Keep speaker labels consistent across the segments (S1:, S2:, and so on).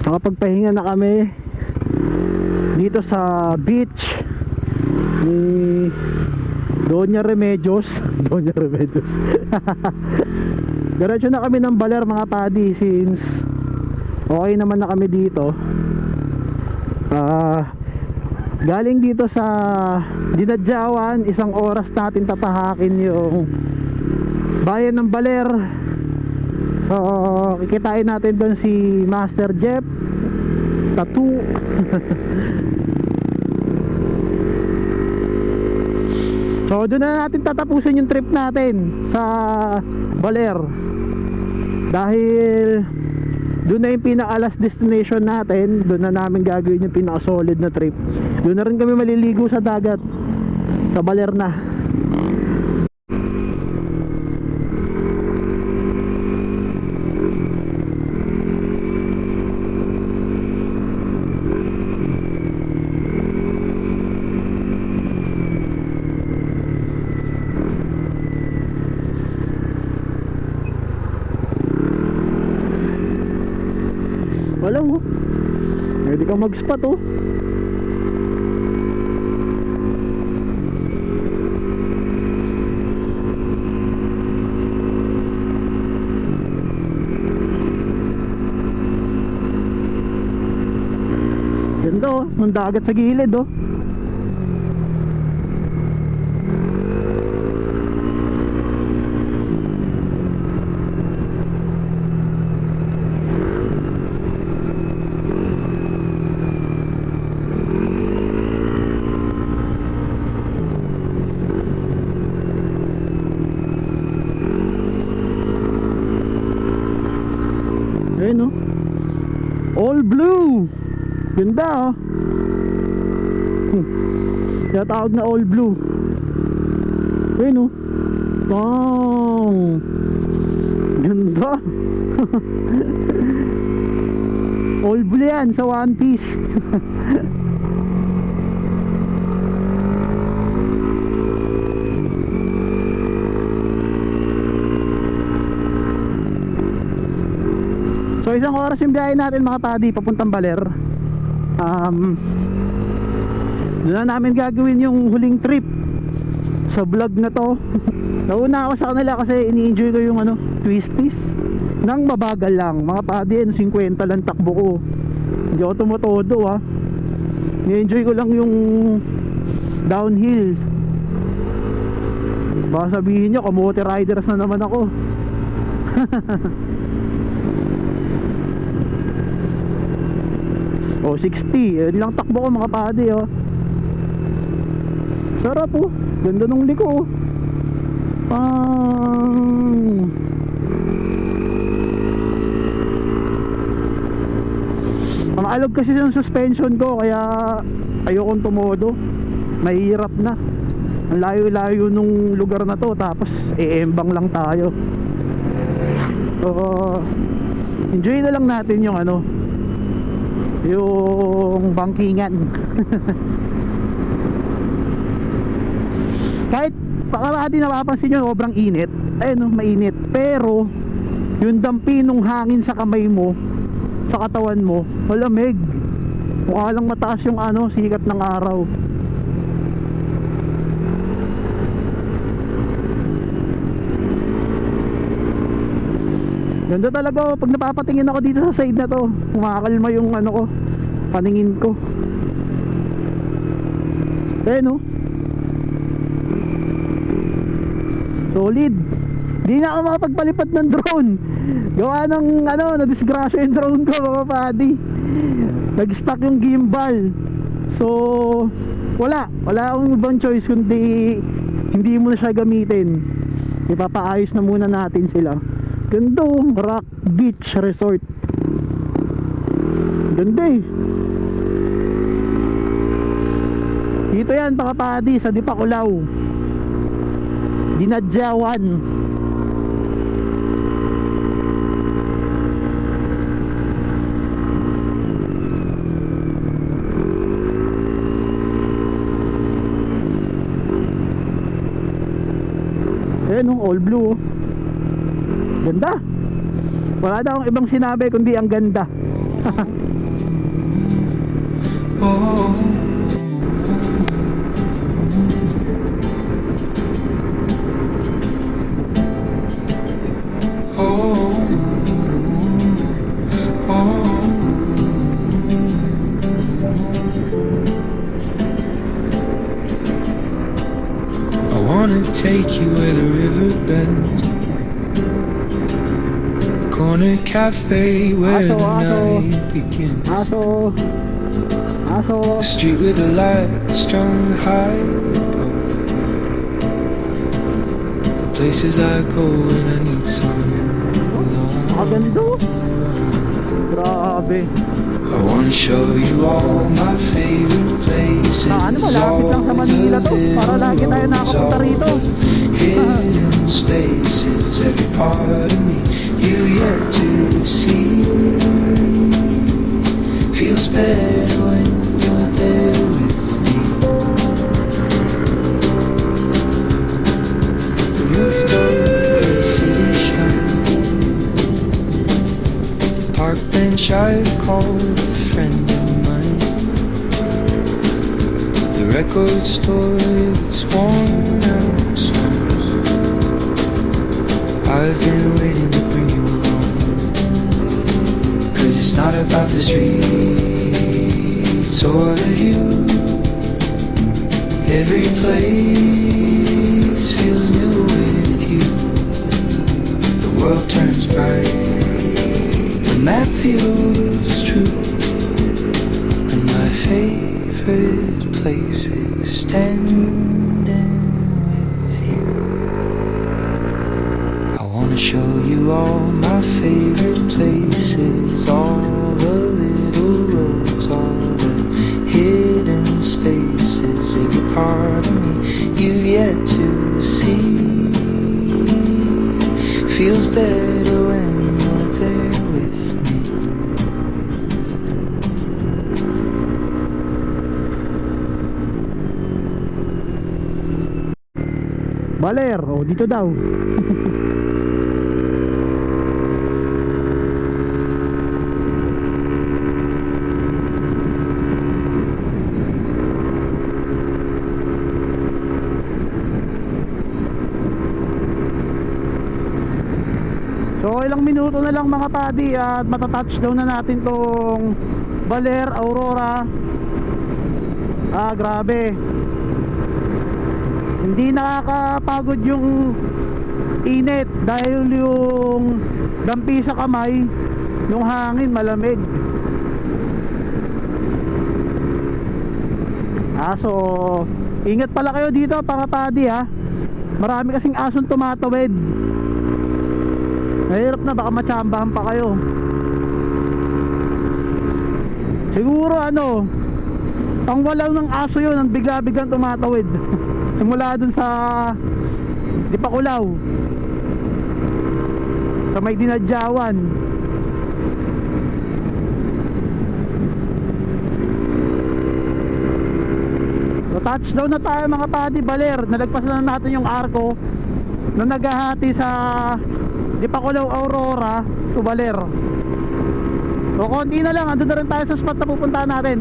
S1: Nakapagpahinga na kami dito sa beach ni Doña Remedios. Doña Remedios. Diretso na kami ng Baler mga padi, since okay naman na kami dito. Galing dito sa Dinadjawan, 1 oras natin tatahakin yung bayan ng Baler. So kikitain natin doon si Master Jeff Tattoo. So doon na natin tatapusin yung trip natin sa Baler, dahil doon na yung pinaka last destination natin. Doon na namin gagawin yung pinaka solid na trip. Doon na rin kami maliligo sa dagat sa Baler na. Wala mo, pwede kang mag-spot oh. Ganda oh, ng dagat sa gilid oh. Ayun oh, all blue. Ganda oh. Kaya tawag na all blue. Ayun oh, bang, ganda. All blue yan sa One Piece. So 1 oras yung biyahe natin mga padi papuntang Baler. Doon na namin gagawin yung huling trip sa vlog na to. Nauna ako sa kanila kasi ini-enjoy ko yung twisties nang mabagal lang mga padi. 50 lang takbo ko, hindi ako tumotodo ah. Ni-enjoy ko lang yung downhill. Baka sabihin nyo kamote riders na naman ako. O 60, lang takbo ko mga padi oh. Sarap oh, ganda nung liko oh. Maalog kasi yung suspension ko, kaya ayokong tumodo. Mahirap na, ang layo-layo nung lugar na to, tapos eembang lang tayo. So enjoy na lang natin yung yung bangkingan. Kahit baka di napapansin nyo sobrang init, ayun mainit, pero yung dampi nung hangin sa kamay mo, sa katawan mo, malamig. Mukha lang mataas yung sikat ng araw. Ganda talaga pag napapatingin ako dito sa side na to. Kumakalma yung ko, paningin ko. Ayun oh, solid. Di na ako makapagpalipad ng drone. Gawa ng na-disgrasya yung drone ko mga padi. Nag-stuck yung gimbal. So wala akong ibang choice kundi hindi mo na siya gamitin. Ipapaayos na muna natin sila. Ganda oh, Rock Beach Resort. Ganda eh. Dito yan mga padi, sa Dipakulaw, Dinadjawan. Ayan oh, all blue oh. Ganda. Wala na akong ibang sinabi kundi ang ganda.
S2: Oh, I wanna take you where the river bends, the corner cafe where the night begins,
S1: Aso.
S2: the street with the light strung high above, the places I go when I need some love.
S1: Maganda. Grabe.
S2: I wanna show you all my favorite places.
S1: Ano, malapit lang sa Manila to. Para lagi tayo nakapunta rito.
S2: Hidden spaces, every part of me you yet to see. Feels better when you're there with me. The rooftop, the city shine. Park bench I've called a friend of mine. The record store that's worn out songs. I've been waiting to bring you along, 'cause it's not about the streets or the view. Every place feels new with you. The world turns bright when that feels true. And my favorite place is standing with you. I wanna show you all my favorite places, all the little roads, all the hidden spaces, every part of me you've yet to see. Feels better when you're there with me.
S1: Baler, oh, dito daw. So ilang minuto na lang mga padi at matatouchdown na natin tong Baler, Aurora. Grabe. Hindi nakakapagod yung init dahil yung dampi sa kamay, yung hangin malamig. So ingat pala kayo dito mga padi ha. Marami kasing asong tumatawid. Mahirap na, baka matsambahan pa kayo. Siguro pangwalaw ng aso yun, ang bigla-biglang tumatawid. Simula dun sa Dipakulaw, sa may Dinadyawan. So touchdown na tayo mga padi, Baler. Nalagpasan na natin yung arko na naghahati sa Dipakulaw, Aurora to Baler. So konti na lang, andun na rin tayo sa spot na pupuntahan natin.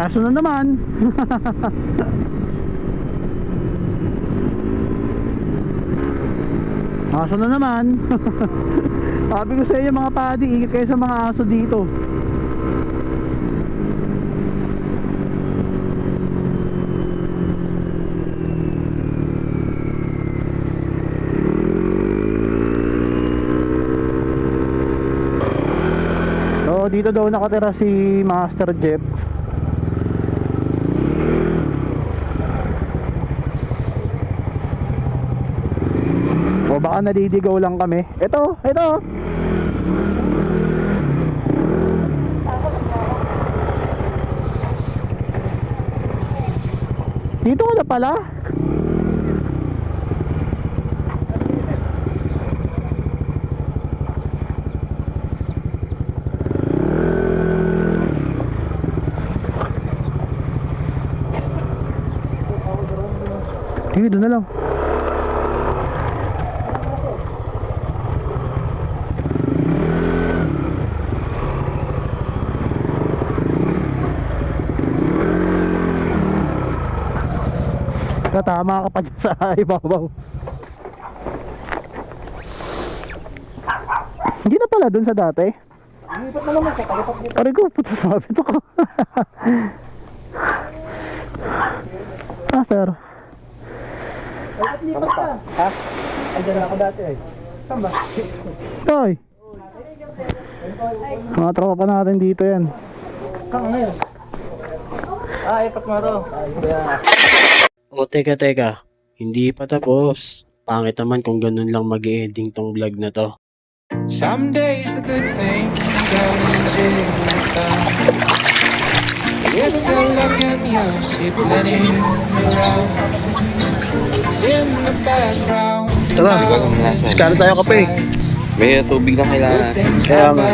S1: Aso na naman. Aso na naman. Sabi ko sa inyo mga padi, ingat kayo sa mga aso dito. So dito daw nakatira si Master Jeff. O baka naliligaw lang kami. Ito. Dito ka na pala? Sige, doon na lang. Tama ka pa dyan sa ibabaw. Hindi na pala dun sa dati.
S3: Lipat na naman sa kalipat dito.
S1: Pare ko, puta sabi ito ko. Ah, sir.
S3: Lipat ka. Ha? Ay, dyan ako dati eh. Saan ba?
S1: Toy. Mga tropa natin dito yan.
S3: Saan ka ngayon? Ah, ipat mo ito. Ay, kaya.
S4: O teka, hindi pa tapos. Pangit naman kung ganun lang mag-ending tong vlog na to.
S2: Some days the good things don't easy like that. With good luck and you'll see plenty around. It's in the background.
S4: Tara, skano tayo kape.
S5: May tubig na kailangan.
S4: Kaya nga.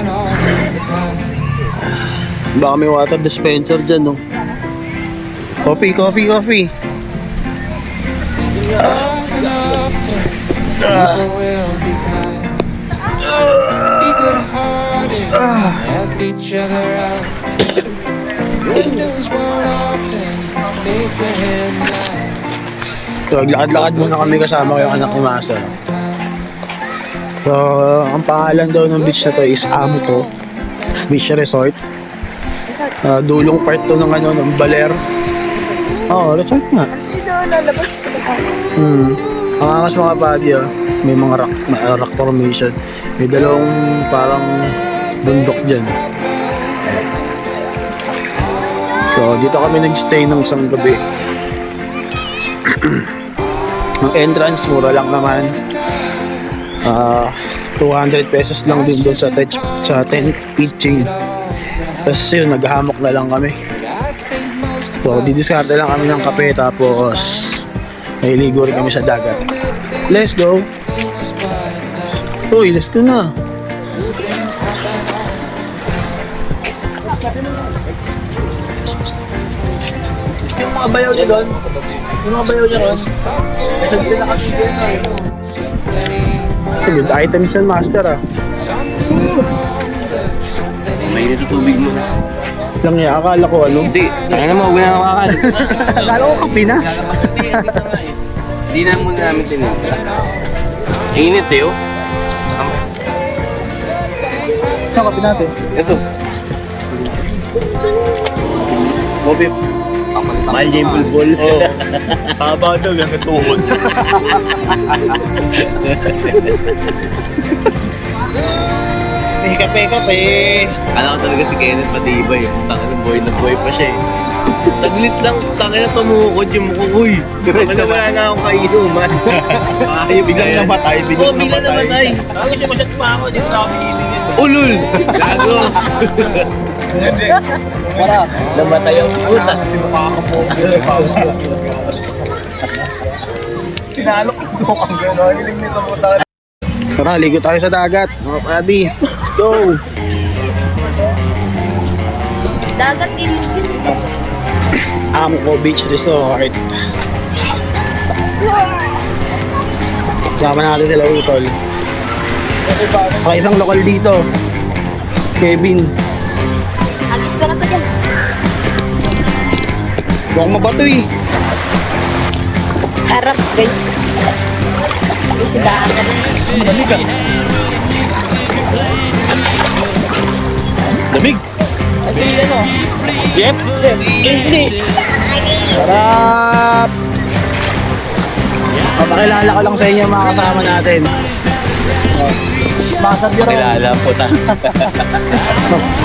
S4: Baka may water dispenser dyan, no? Coffee.
S2: People will be kind. Be good-hearted. Help each other out. Good news won't often make the headline.
S4: So, maglakad-lakad muna kami kasama ko yung anak ni Master. So, ang pangalan daw ng beach na to is Amuco Beach Resort. Dulong part to ng ng Baler. Oo, resort nga.
S6: Sino lalabas sila pa?
S4: Ang angas mga buddy, may mga rock formation. May dalawang parang bundok dyan. So, dito kami nag-stay ng isang gabi. Ang entrance, mura lang naman. 200 pesos lang din doon sa tent pitching. Tapos yun, naghahamok na lang kami. So, didiskarte lang kami ng kape, tapos naliligo rin kami sa dagat. Let's go! Uy, let's go na!
S3: Yung mga bayaw niya doon. Yung mga bayaw niya doon. Kasi hindi na kasi dyan.
S4: Good items yan, Master,
S5: May nito tubig mo na.
S4: Lang niya, akala ko
S5: Hindi, tanga na mo, huwag na nakakan.
S4: Akala ko kape na.
S5: Hindi na muna namin tinita. Init eh, oh. Saka
S3: Saan kape natin?
S5: ito. Kobe. Mahal niya yung bulbul. Oo. Haba daw, yung tuhod. Kape. Alam ko talaga si Kenneth Matibay. Taka na boy pa siya eh. Saglit lang, taka na tumukod yung mukha. Uy, wala na akong kainuman. Biglang namatay. Oo, biglang namatay.
S3: Bago siya masyat pa ako. Dito ako pinitin yun.
S5: Ulul! Gago!
S3: Wala.
S5: Namatay ang puta.
S3: Sinukha ka po. Sinalok ang sukang gano'n. Hiling nito mo tayo.
S4: Tara, ligo tayo sa dagat. Mga buddy, let's go!
S6: Dagat ilog.
S4: Amuco Beach Resort. Sama natin sila Utol. Okay, isang lokal dito. Kevin.
S6: Agis ko na to dyan.
S4: Huwag mabato eh.
S6: Harap guys. Gusto daan ka na.
S3: Malamig ka.
S5: Lamig!
S3: Kasi ano?
S5: Yep! Hindi!
S4: Sarap! Papakilala ko lang sa inyo mga kasama natin.
S3: Masabi raw.
S5: Kilala po ta.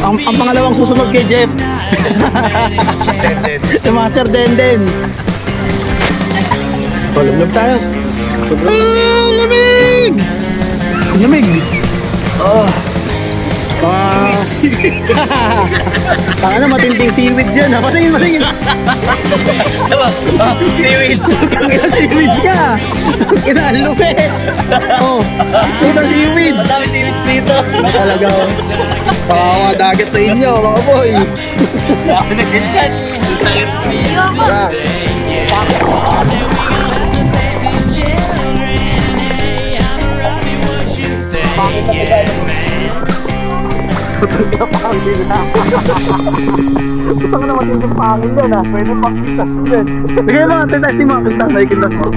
S4: Ang pangalawang susunod kay Jeff. Si Master Denden. Oh, lumlum tayo. Lamig! Lamig! Oh. Tanga na, matinding seaweeds yan ha. Patingin.
S5: Seaweeds.
S4: Kaya seaweeds ka. Kinalupit. Oh, puta seaweeds.
S5: Ang dami seaweeds dito.
S4: Talaga. Mga dagat sa inyo, mga boy.
S5: Dami na ganyan.
S4: Tara.
S1: Gusto ko naman yung pangin yan ha. Pwede pakitas yan.
S4: Bigay mo, titas ni mga kintas. Ay, kintas mo.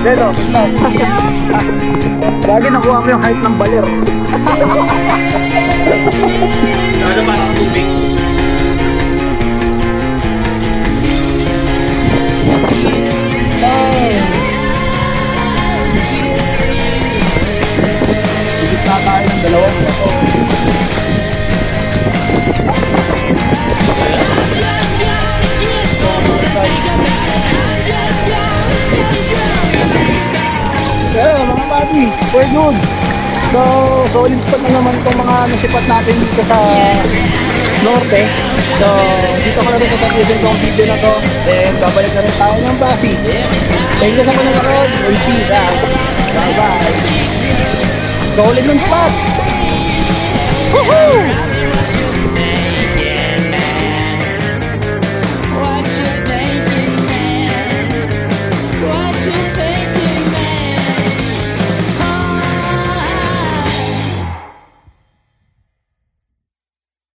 S1: Dito,
S4: Lagi nakuha mo yung height ng baler.
S5: Ano ba ang tubig?
S4: Higit na tayo ng dalawang ito. Yeah, mga buddy, we're good. So, solid spot na naman itong mga nasipat natin dito sa norte. So, dito ko na rin tatapusin itong video na to. Then, babalik na rin tayo ng Pasig. Thank you sa panonood. Peace out. Bye-bye. Solid ng spot.